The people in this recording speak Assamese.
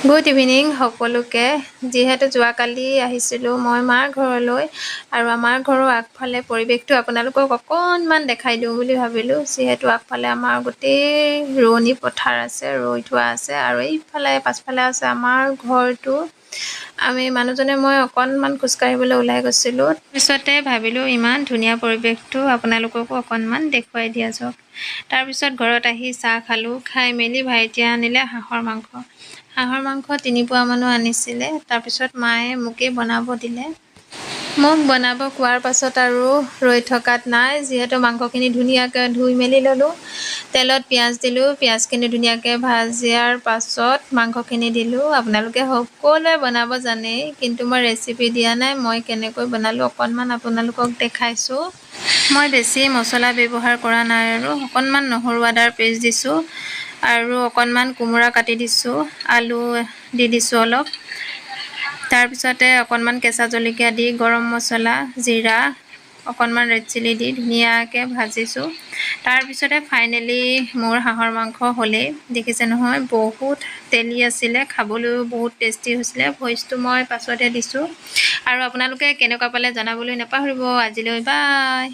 গুড ইভিনিং সকলোকে। যিহেতু যোৱাকালি আহিছিলোঁ মই মাৰ ঘৰলৈ আৰু আমাৰ ঘৰৰ আগফালে পৰিৱেশটো আপোনালোকক অকণমান দেখাই দিওঁ বুলি ভাবিলোঁ। যিহেতু আগফালে আমাৰ গোটেই ৰোৱনী পথাৰ আছে, ৰুই থোৱা আছে আৰু এইফালে পাছফালে আছে আমাৰ ঘৰটো। আমি মানুহজনে মই অকণমান খোজকাঢ়িবলৈ ওলাই গৈছিলোঁ। তাৰপিছতে ভাবিলোঁ ইমান ধুনীয়া পৰিৱেশটো আপোনালোককো অকণমান দেখুৱাই দিয়া যাওক। তাৰপিছত ঘৰত আহি চাহ খালোঁ। খাই মেলি ভাইটিয়ে আনিলে হাঁহৰ মাংস। হাঁহৰ মাংস 3 পোৱা মানো আনিছিলে। তাৰপিছত মায়ে মোকেই বনাব দিলে। মোক বনাব কোৱাৰ পাছত আৰু ৰৈ থকাত নাই। যিহেতু মাংসখিনি ধুনীয়াকৈ ধুই মেলি ল'লোঁ। তেলত পিঁয়াজ দিলোঁ। পিঁয়াজখিনি ধুনীয়াকৈ ভাজিয়াৰ পাছত মাংসখিনি দিলোঁ। আপোনালোকে সকলোৱে বনাব জানেই, কিন্তু মই ৰেচিপি দিয়া নাই। মই কেনেকৈ বনালোঁ অকণমান আপোনালোকক দেখাইছোঁ। মই বেছি মছলা ব্যৱহাৰ কৰা নাই আৰু অকণমান নহৰু আদাৰ পেষ্ট দিছোঁ আৰু অকণমান কোমোৰা কাটি দিছোঁ, আলু দি দিছোঁ অলপ। তাৰপিছতে অকণমান কেঁচা জলকীয়া দি গৰম মছলা, জিৰা, অকণমান ৰেড চিলি দি ধুনীয়াকৈ ভাজিছোঁ। তাৰপিছতে ফাইনেলি মোৰ হাঁহৰ মাংস হ'লেই। দেখিছে নহয়, বহুত তেলি আছিলে, খাবলৈও বহুত টেষ্টি হৈছিলে। ভইচটো মই পাছতহে দিছোঁ। আৰু আপোনালোকে কেনেকুৱা পালে জনাবলৈ নাপাহৰিব। আজিলৈ বাই।